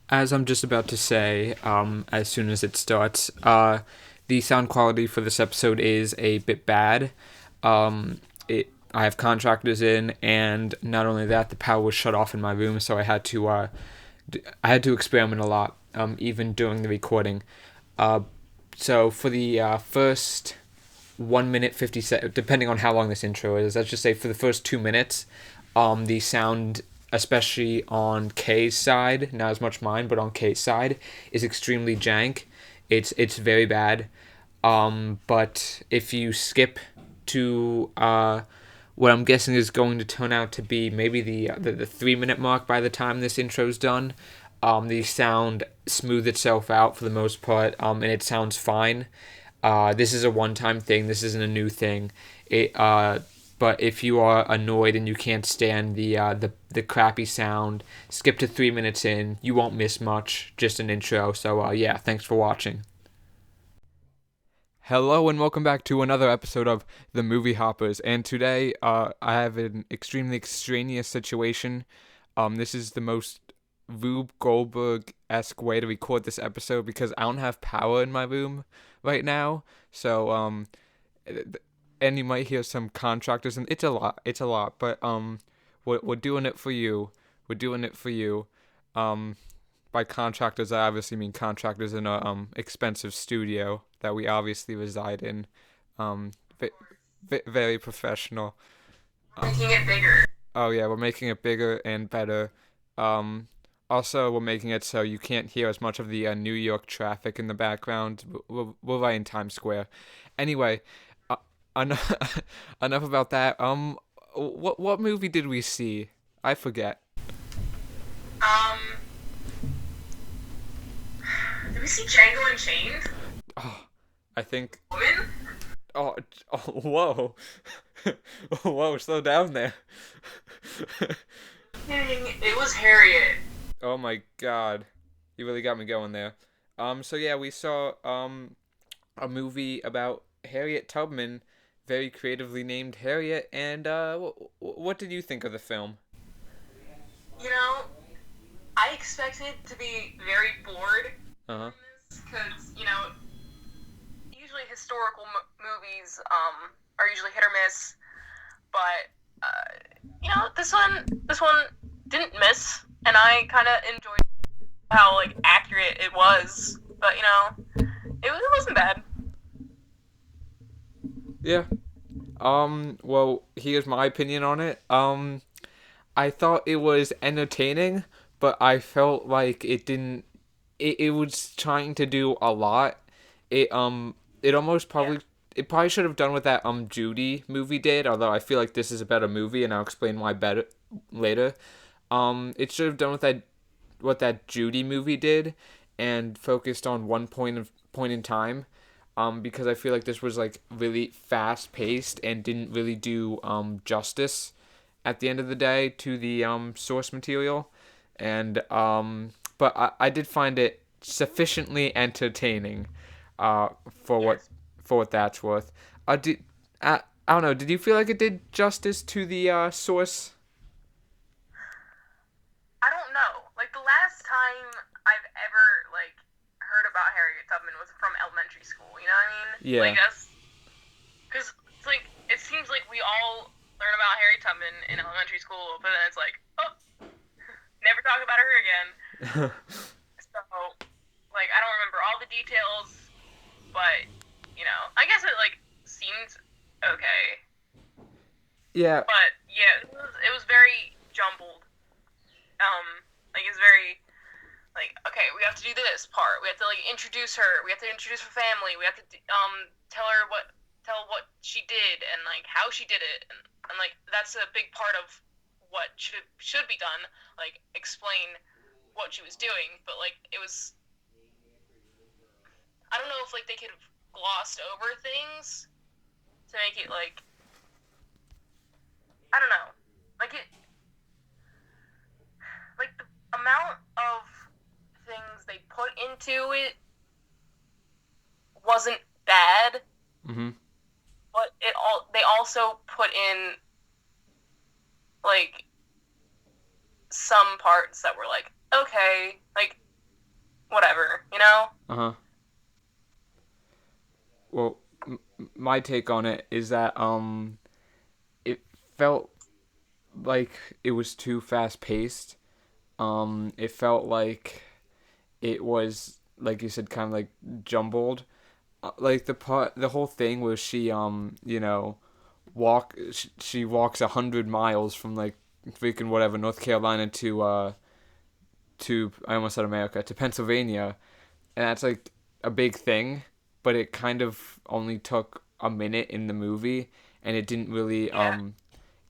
As I'm just about to say, as soon as it starts, the sound quality for this episode is a bit bad. I have contractors in, and not only that, the power was shut off in my room, so I had to experiment a lot, even during the recording. Uh, so for the first 1 minute 50 seconds, depending on how long this intro is, let's just say for the first 2 minutes, the sound, especially on K's side, not as much mine, but on K's side, is extremely jank. It's very bad. But if you skip to what I'm guessing is going to turn out to be maybe the 3 minute mark by the time this intro's done, the sound smooth itself out for the most part, and it sounds fine. This is a one-time thing. This isn't a new thing. But if you are annoyed and you can't stand the crappy sound, skip to 3 minutes in. You won't miss much. Just an intro. So yeah, thanks for watching. Hello and welcome back to another episode of The Movie Hoppers. And today, I have an extremely extraneous situation. This is the most Rube Goldberg-esque way to record this episode because I don't have power in my room right now. So, and you might hear some contractors, and it's a lot. It's a lot, but we're doing it for you. We're doing it for you. Um, by contractors, I obviously mean contractors in a expensive studio that we obviously reside in. Um, very professional. Making it bigger. Oh yeah, we're making it bigger and better. Um, Also, we're making it so you can't hear as much of the New York traffic in the background. We're right in Times Square. Anyway, uh, enough enough about that. What movie did we see? I forget. Um, did we see Django Unchained? Oh, I think. Woman? Oh, oh whoa, whoa, slow down there. Dang, it was Harriet. Oh my God, you really got me going there. So yeah, we saw a movie about Harriet Tubman, very creatively named Harriet. And what did you think of the film? You know, I expected to be very bored Uh huh. because usually historical movies are usually hit or miss, but this one didn't miss, and I kind of enjoyed how like accurate it was. But it wasn't bad. Yeah. Well, here's my opinion on it. I thought it was entertaining, but I felt like it didn't. It was trying to do a lot. It it almost Yeah. probably it probably should have done what that Judy movie did. Although I feel like this is a better movie, and I'll explain why better later. It should have done what that Judy movie did, and focused on one point in time. Because I feel like this was like really fast paced and didn't really do justice at the end of the day to the source material. And but I did find it sufficiently entertaining, for Yes. what that's worth. Did I don't know. Did you feel like it did justice to the source? I don't know. Like the last time I've ever like heard about Harriet Tubman was from elementary school. You know what I mean? Like Yeah. that's because it's like it seems like we all learn about Harriet Tubman in elementary school, but then it's like, oh, never talk about her again. So like I don't remember all the details, but I guess it like seemed okay. Yeah. But yeah, it was very jumbled. Like it's very like okay, we have to do this part. We have to like introduce her. We have to introduce her family. We have to tell her what she did and like how she did it, and like that's a big part of what should be done. Like explain what she was doing, but like it was I don't know if like they could have glossed over things to make it like I don't know like it like the amount of things they put into it wasn't bad, Mhm. but they also put in like some parts that were like okay, like Uh huh. Well, my take on it is that it felt like it was too fast paced. It felt like it was, like you said, kind of like jumbled. Like the whole thing where she she walks 100 miles from like freaking whatever North Carolina to I almost said America, to Pennsylvania, and that's like a big thing, but it kind of only took a minute in the movie, and Yeah,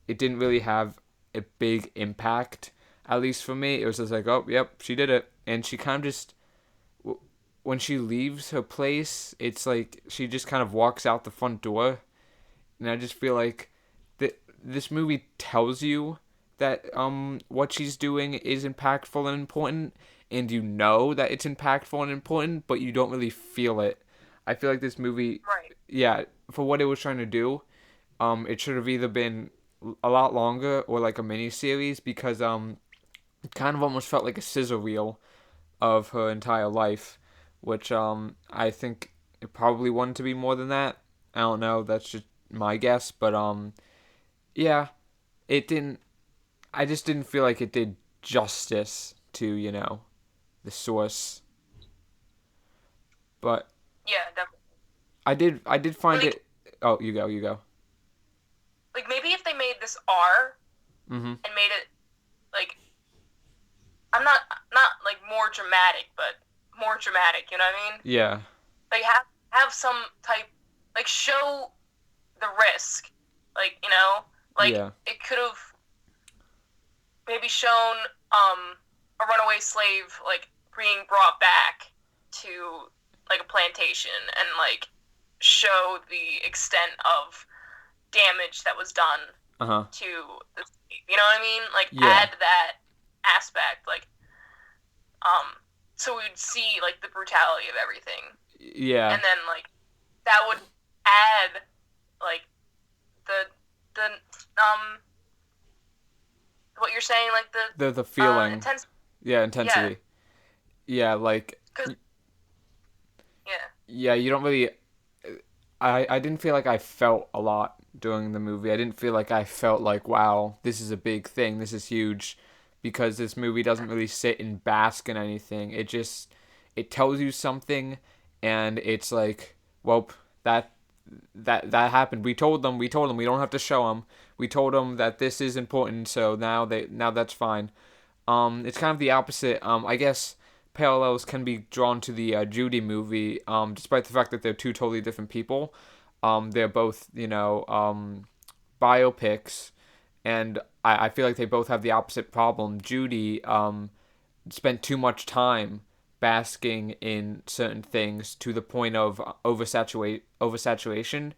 it didn't really have a big impact. At least for me, it was just like, oh, yep, she did it, and she kind of just when she leaves her place, it's like she just kind of walks out the front door, and I just feel like this movie tells you that what she's doing is impactful and important, and you know that it's impactful and important, but you don't really feel it. I feel like this movie, right. yeah, for what it was trying to do, it should have either been a lot longer or like a mini series, because it kind of almost felt like a scissor reel of her entire life, which I think it probably wanted to be more than that. I don't know. That's just my guess, but yeah, it didn't. I just didn't feel like it did justice to the source. But Yeah, definitely. I did find Like, it. Oh, you go, you go. maybe if they made this R Mhm. and made it like I'm not like more dramatic, but more dramatic. You know what I mean? Yeah. Like have some type like show the risk. Like like Yeah. it could have maybe shown a runaway slave like being brought back to like a plantation and like show the extent of damage that was done Uh huh. to the slave. You know what I mean? Like Yeah. add that aspect like um so we'd see like the brutality of everything. Yeah. And then like that would add like the the what you're saying like the The feeling. intense. Yeah, Yeah, intensity. Yeah, like because yeah, yeah, you don't really. I didn't feel like I felt a lot during the movie. I didn't feel like I felt like, wow, this is a big thing. This is huge, because this movie doesn't really sit and bask in anything. It tells you something, and it's like, well, that that happened. We told them. We don't have to show them. We told them that this is important, so now that's fine. It's kind of the opposite. I guess parallels can be drawn to the Judy movie. Despite the fact that they're two totally different people, they're both biopics, and I feel like they both have the opposite problem. Judy spent too much time basking in certain things to the point of oversaturation,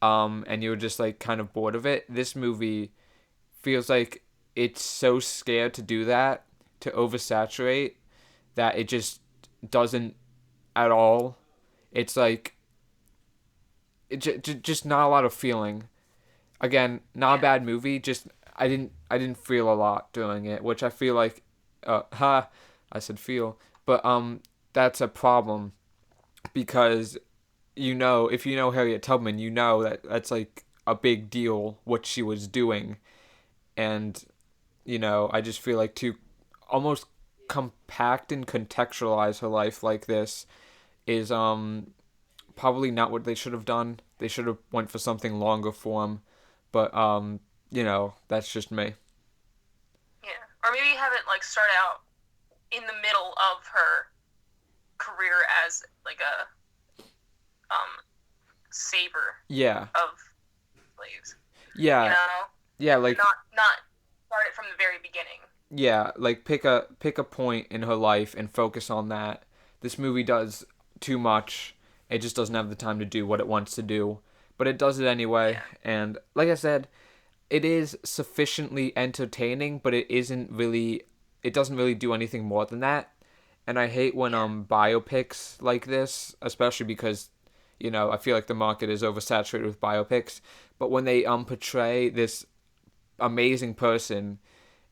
and you're just like kind of bored of it. This movie feels like it's so scared to do that, to oversaturate, that it just doesn't at all. It's like just not a lot of feeling. Again, not a yeah, bad movie. Just I didn't feel a lot doing it, which I feel like I said feel, but that's a problem, because if you know Harriet Tubman, you know that that's like a big deal what she was doing, and I just feel like to almost compact and contextualize her life like this is probably not what they should have done. They should have went for something longer form, but that's just me. yeah. Or maybe have it like start out in the middle of her career as like a saver Yeah, of slaves. You yeah, know, yeah. and Like not start it from the very beginning. yeah, like pick a point in her life and focus on that. This movie does too much. It just doesn't have the time to do what it wants to do, but it does it anyway. Yeah, And like I said, it is sufficiently entertaining, but it isn't really. It doesn't really do anything more than that. And I hate when yeah, biopics like this, especially because I feel like the market is oversaturated with biopics. But when they portray this amazing person,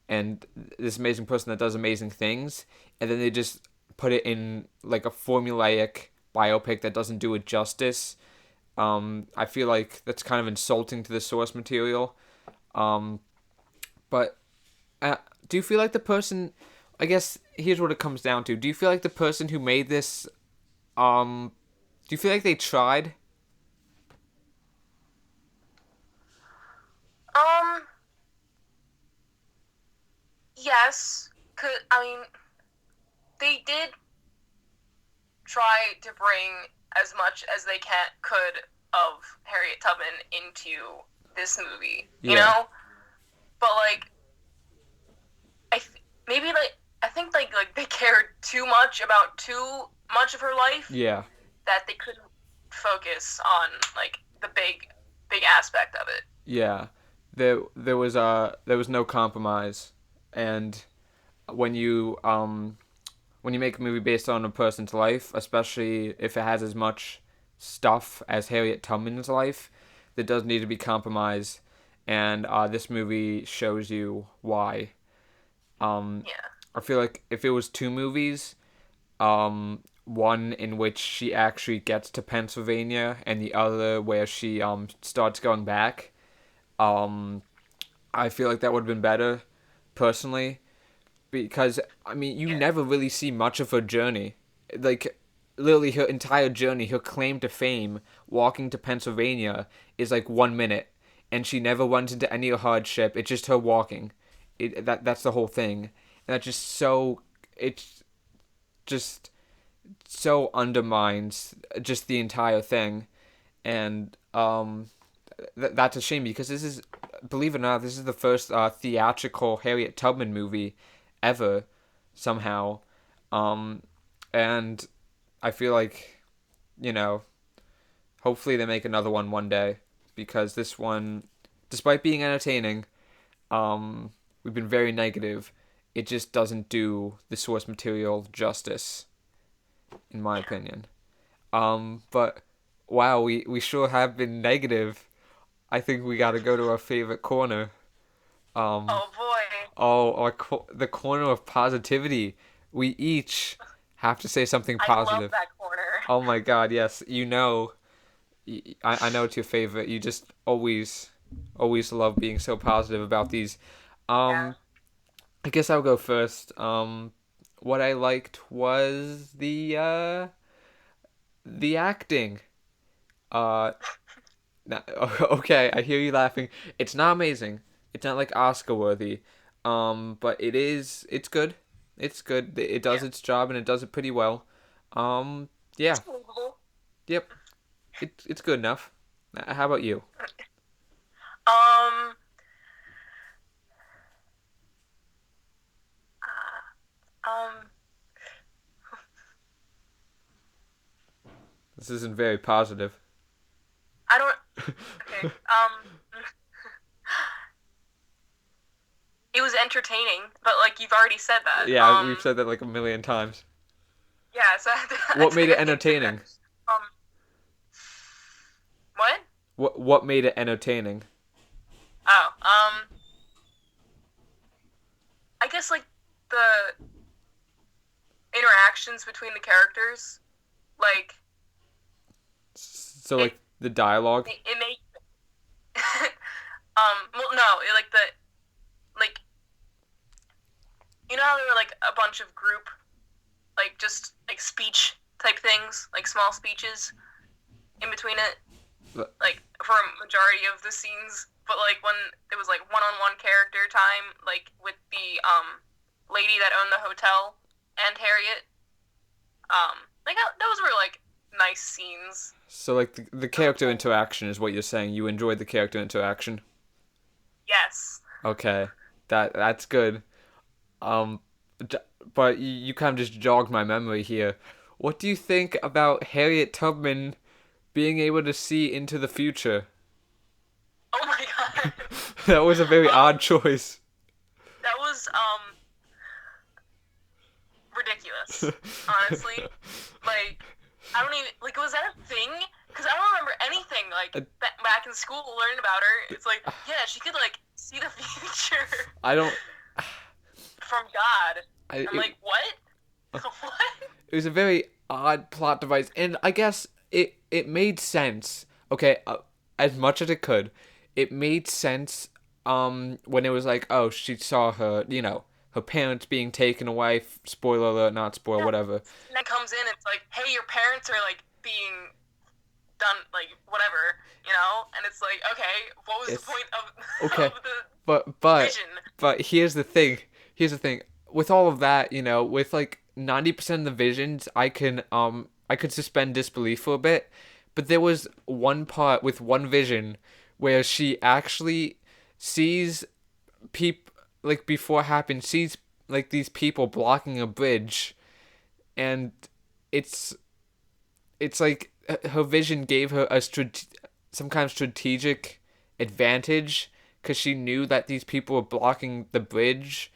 and this amazing person that does amazing things, and then they just put it in like a formulaic biopic that doesn't do it justice. I feel like that's kind of insulting to the source material. Um, but do you feel like the person? I guess here's what it comes down to. Do you feel like the person who made this? Do you feel like they tried? Um, yes. I mean, they did try to bring as much as they could of Harriet Tubman into this movie, you Yeah. know? But like, maybe like I think like they cared too much about too much of her life Yeah. that they couldn't focus on like the big aspect of it. Yeah. There was no compromise, and when you when you make a movie based on a person's life, especially if it has as much stuff as Harriet Tubman's life, there does need to be compromise, and this movie shows you why. Um, Yeah. I feel like if it was two movies, one in which she actually gets to Pennsylvania and the other where she starts going back, um, I feel like that would have been better, personally, because I mean you Yeah. never really see much of her journey, like literally her entire journey, her claim to fame, walking to Pennsylvania is like 1 minute, and she never runs into any hardship. It's just her walking. That's the whole thing, and that just so it's just so undermines just the entire thing, and that's a shame because this is, believe it or not, this is the first theatrical Harriet Tubman movie ever, somehow, um, and I feel like, you know, hopefully they make another one day, because this one, despite being entertaining, we've been very negative. It just doesn't do the source material justice, in my Yeah. opinion. But wow, we sure have been negative. I think we got to go to our favorite corner. Um, Oh boy. oh, the corner of positivity. We each have to say something I love positive. that corner. Oh my God, yes. You know, I know it's your favorite. You just always love being so positive about these. Yeah. Um, I guess I'll go first. What I liked was the acting. Uh, okay, I hear you laughing. It's not amazing. It's not like Oscar worthy. But it's good. It's good. It does Yeah. its job and it does it pretty well. Yeah. It's believable. Yep. It's good enough. How about you? Um. Um. This isn't very positive. I don't. Okay. It was entertaining, but like you've already said that. Yeah, we've said that like a million times. Yeah. So What made it I think that. entertaining? Um. What? What made it entertaining? Oh. I guess like the interactions between the characters, like So it like the dialogue. it made well no it, like the like you know how there were like a bunch of group like just like speech type things like small speeches in between it like for a majority of the scenes, but like when it was like one-on-one character time like with the lady that owned the hotel and Harriet, like those were like nice scenes. So like the character interaction is what you're saying. You enjoyed the character interaction. Yes. Okay, that's good. Um, but you kind of just jogged my memory here. What do you think about Harriet Tubman being able to see into the future? Oh my god. That was a very um odd choice. that was ridiculous, honestly. Like, I don't even like. Was that a thing? Because I don't remember anything like back in school learning about her. It's like, yeah, she could like see the future I don't. from God. I I'm like, what? What? it was a very odd plot device, and I guess it made sense. Okay, as much as it could, it made sense. When it was like, oh, she saw her, her parents being taken away. Spoiler alert, not spoil, Yeah. whatever. And then comes in, it's like, hey, your parents are like being done, like whatever, and it's like, okay, what was the It's point of okay, of the but vision? but here's the thing. Here's the thing. With all of that, with like 90% of the visions, I could suspend disbelief for a bit. But there was one part with one vision where she actually sees peop like before it happened, sees like these people blocking a bridge, and it's it's like her vision gave her some kind of strategic advantage because she knew that these people were blocking the bridge,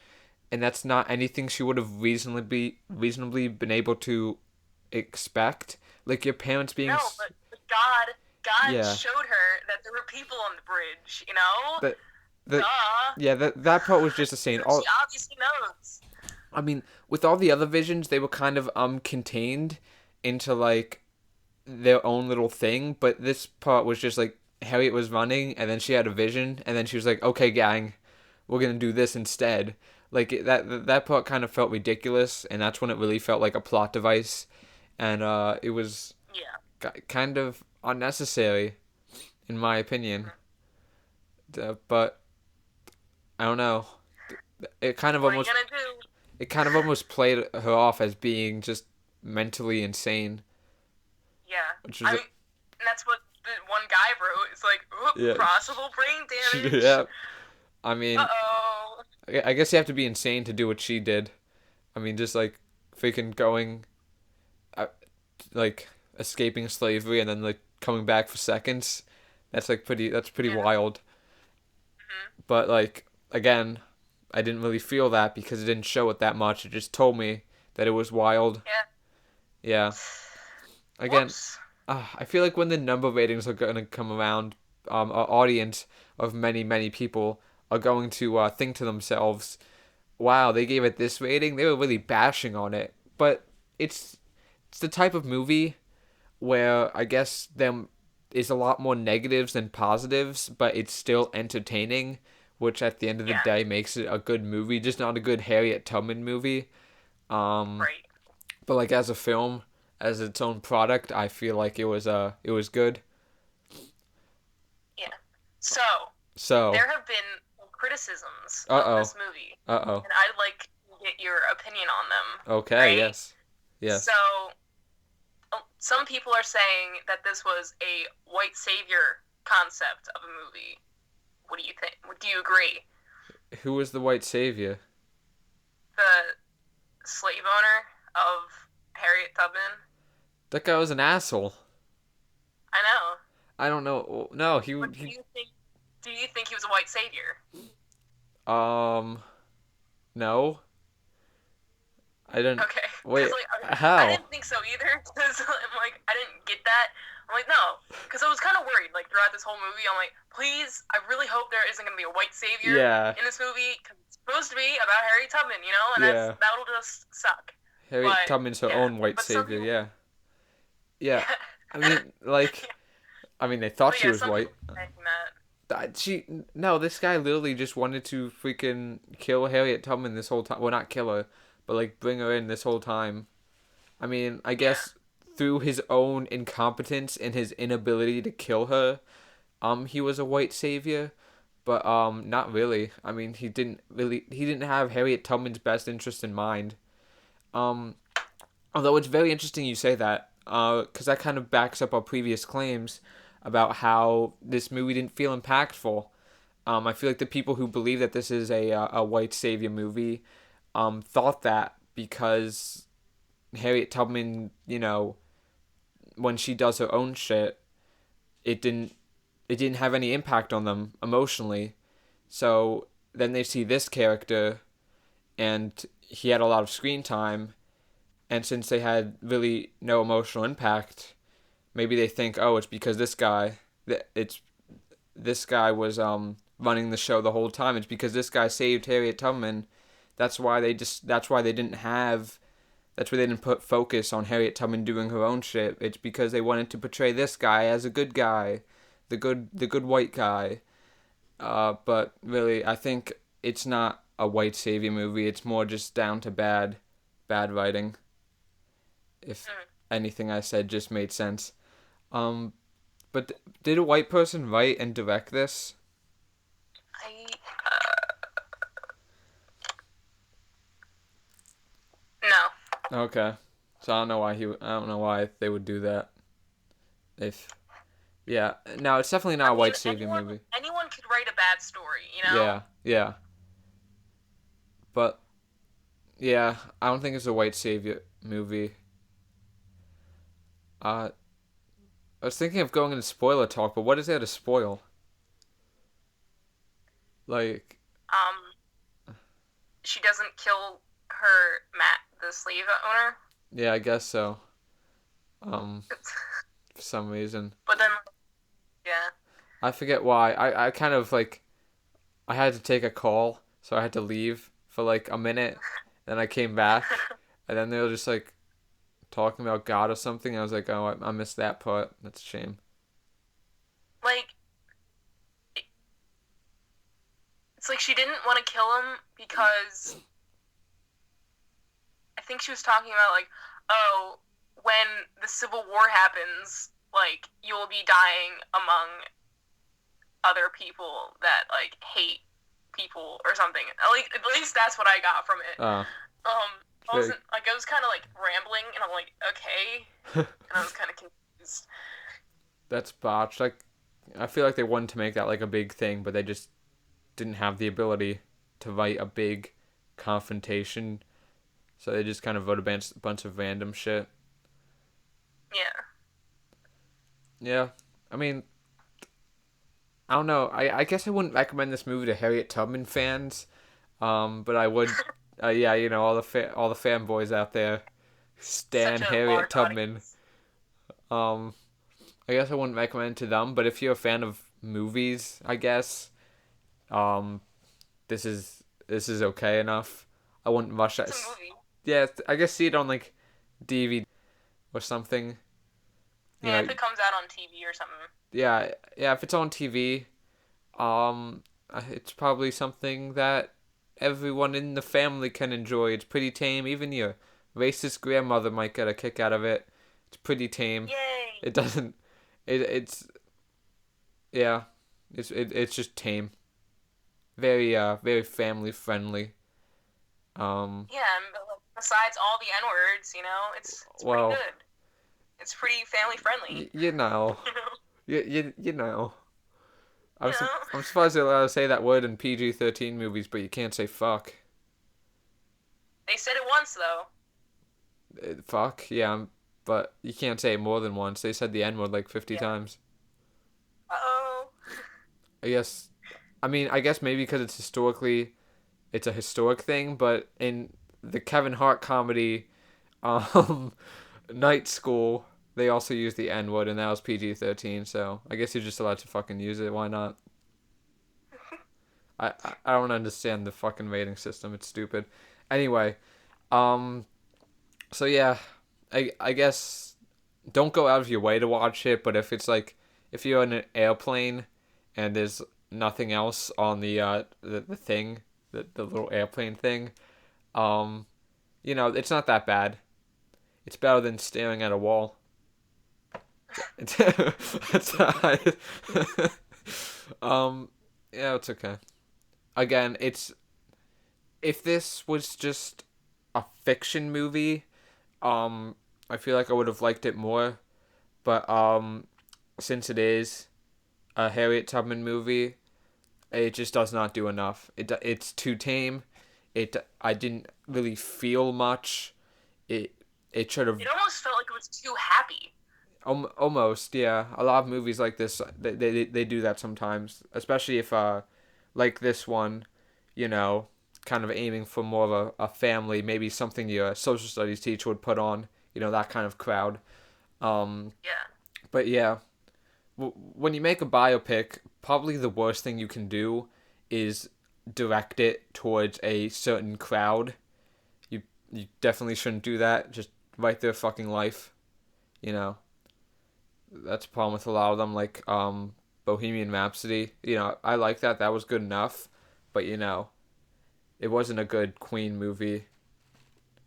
and that's not anything she would have reasonably been able to expect. Like your parents being No, but God yeah, showed her that there were people on the bridge. that that Duh. yeah, that part was just insane. She All obviously knows. I mean, with all the other visions, they were kind of contained into like their own little thing, but this part was just like Harriet was running, and then she had a vision, and then she was like, "Okay, gang, we're gonna do this instead." Like that part kind of felt ridiculous, and that's when it really felt like a plot device, and it was Yeah. kind of unnecessary, in my opinion. But I don't know. It kind of What are you almost gonna do? it kind of almost played her off as being just mentally insane, Yeah. which I was mean, and that's what the one guy wrote. It's like, yeah, possible brain damage. yeah. I Uh mean, oh. I guess you have to be insane to do what she did. I mean, just like freaking going, uh, like escaping slavery and then like coming back for seconds. That's like pretty. That's pretty Yeah. wild. Hmm. But like again, I didn't really feel that because it didn't show it that much. It just told me that it was wild. Yeah. Yeah. Again, Whoops. I feel like when the number ratings are gonna come around, our audience of many people are going to think to themselves, "Wow, they gave it this rating. They were really bashing on it." But it's it's the type of movie where I guess there is a lot more negatives than positives, but it's still entertaining, which at the end of the Yeah. day makes it a good movie, just not a good Harriet Tubman movie. Um, Right. but like as a film, as its own product, I feel like it was good. Yeah. So So, there have been criticisms uh of oh, this movie, uh oh. and I'd like to get your opinion on them. Okay, Right. yes, yes. So some people are saying that this was a white savior concept of a movie. What do you think? Do you agree? Who was the white savior? The slave owner of Harriet Tubman? That guy was an asshole. I know. I don't know. No, What do he you think? Do you think he was a white savior? um no. I didn't. Okay. Wait, Like, I how? didn't think so either. Cause I'm like, I didn't get that. I'm like, no. Because I was kind of worried, like, throughout this whole movie. I'm like, please, I really hope there isn't going to be a white savior Yeah, in this movie. Cause it's supposed to be about Harry Tubman, and yeah. that'll just suck. Harriet But, Tubman's her yeah. own white But some savior. people, Yeah, yeah. yeah. I mean, like, Yeah. I mean, they thought But she yeah, was some white. people are saying that. She no, this guy literally just wanted to freaking kill Harriet Tubman this whole time. Well, not kill her, but like bring her in this whole time. I mean, I Yeah. guess through his own incompetence and his inability to kill her, he was a white savior, but not really. I mean, he didn't have Harriet Tubman's best interest in mind. Um, although it's very interesting you say that, because that kind of backs up our previous claims about how this movie didn't feel impactful. I feel like the people who believe that this is a white savior movie, thought that because Harriet Tubman, when she does her own shit, it didn't have any impact on them emotionally. So then they see this character, and he had a lot of screen time, and since they had really no emotional impact, maybe they think, oh, it's because this guy was running the show the whole time. It's because this guy saved Harriet Tubman. That's why they didn't have That's why they didn't put focus on Harriet Tubman doing her own shit. It's because they wanted to portray this guy as a good guy, the good white guy. But really, I think it's not a white savior movie. It's more just down to bad writing. If Mm. anything I said just made sense. Um, but did a white person write and direct this? I no. Okay, so I don't know why they would do that. If yeah, no, it's definitely not I a mean, white savior movie. anyone could write a bad story, you know? Yeah, yeah, but yeah, I don't think it's a white savior movie. I was thinking of going into spoiler talk, but what is there to spoil? Like, Um, she doesn't kill her Matt, the slave owner. yeah, I guess so. Um, for some reason, But then, yeah. I forget why. I kind of like I had to take a call, so I had to leave for like a minute. Then I came back, and then they were just like talking about God or something. I was like, oh, I missed that part. That's a shame. Like, it's like she didn't want to kill him because I think she was talking about, like, oh, when the Civil War happens, like, you'll be dying among other people that, like, hate people or something. At least that's what I got from it. I Very, wasn't, like, I was kind of, like, rambling, and I'm like, okay. And I was kind of confused. that's botched. Like, I feel like they wanted to make that like a big thing, but they just didn't have the ability to write a big confrontation, so they just kind of wrote a bunch of random shit. Yeah. Yeah, I mean, I don't know. I guess I wouldn't recommend this movie to Harriet Tubman fans, but I would. Yeah, all the fanboys out there, Such stan a Harriet large Tubman. audience. Um, I guess I wouldn't recommend it to them, but if you're a fan of movies, I guess, um, this is okay enough. I wouldn't rush It's it. a movie. Yeah, I guess see it on like DVD or something. You Yeah, know, if it comes out on TV or something. yeah, yeah. If it's on TV, it's probably something that everyone in the family can enjoy. It's pretty tame. Even your racist grandmother might get a kick out of it. It's pretty tame. Yay! It doesn't. It's yeah. It's just tame. Very family friendly. Um. Yeah, and besides all the N words, it's pretty Well, good. It's pretty family friendly. you know. You know? You know. You know? I'm surprised they're allowed to say that word in PG-13 movies, but you can't say fuck. They said it once though. Fuck, yeah, but you can't say it more than once. They said the N word like 50 Yeah. times. Uh-oh. I guess, I guess maybe because it's a historic thing, but in the Kevin Hart comedy, um, Night School, they also use the N word, and that was PG-13, so I guess you're just allowed to fucking use it. Why not? I don't understand the fucking rating system. It's stupid. Anyway, um, so yeah, I guess don't go out of your way to watch it, but if you're in an airplane and there's nothing else on the thing, the little airplane thing, um, it's not that bad. It's better than staring at a wall. It's yeah, it's okay. Again, it's if this was just a fiction movie, I feel like I would have liked it more. But since it is a Harriet Tubman movie, it just does not do enough. It's too tame. I didn't really feel much. It it should have It almost felt like it was too happy. almost, yeah. A lot of movies like this, they do that sometimes, especially if like this one, you know, kind of aiming for more of a family, maybe something your social studies teacher would put on, that kind of crowd. Um, Yeah. but yeah, when you make a biopic, probably the worst thing you can do is direct it towards a certain crowd. You definitely shouldn't do that. Just write their fucking life. You know, that's a problem with a lot of them. Like Bohemian Rhapsody. I like that. That was good enough, but it wasn't a good Queen movie,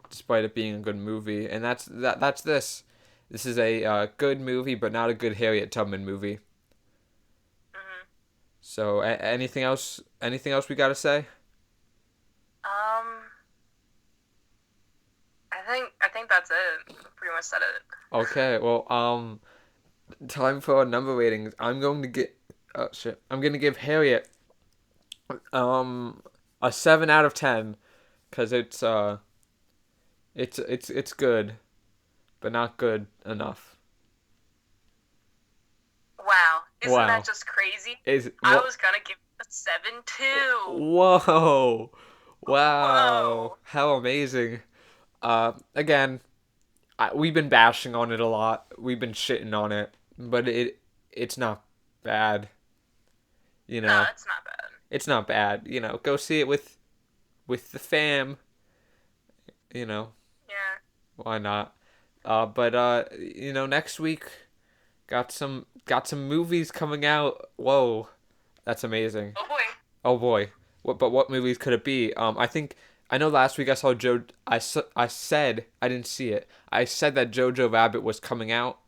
despite it being a good movie. And that's this. This is a good movie, but not a good Harriet Tubman movie. Mhm. So, anything else? Anything else we gotta say? Um, I think that's it. Pretty much said it. Okay. Well, time for our number ratings. I'm going to get. Oh shit! I'm gonna give Harriet um a 7 out of 10, because it's good, but not good enough. Wow, isn't that Wow. just crazy? Is I what? was gonna give it a 7 too. Whoa! Wow! Whoa. How amazing! Again, we've been bashing on it a lot. We've been shitting on it, but it's not bad. You No, know, it's not bad. it's not bad. Go see it with the fam. You know, Yeah. why not? But next week got some movies coming out. Whoa, that's amazing. Oh boy. Oh boy, what movies could it be? I know last week I saw Joe. I said I didn't see it. I said that Jojo Rabbit was coming out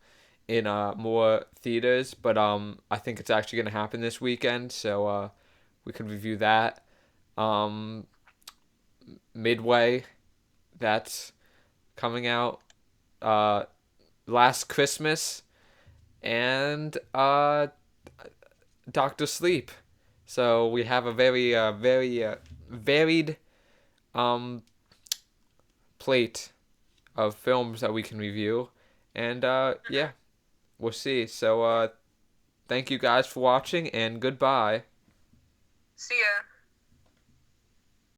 in more theaters, but I think it's actually gonna happen this weekend. So we could review that. Um, Midway, that's coming out. Uh, Last Christmas and Doctor Sleep. So we have a very varied um plate of films that we can review, and Mhm. yeah, we'll see. So thank you guys for watching, and goodbye. See ya.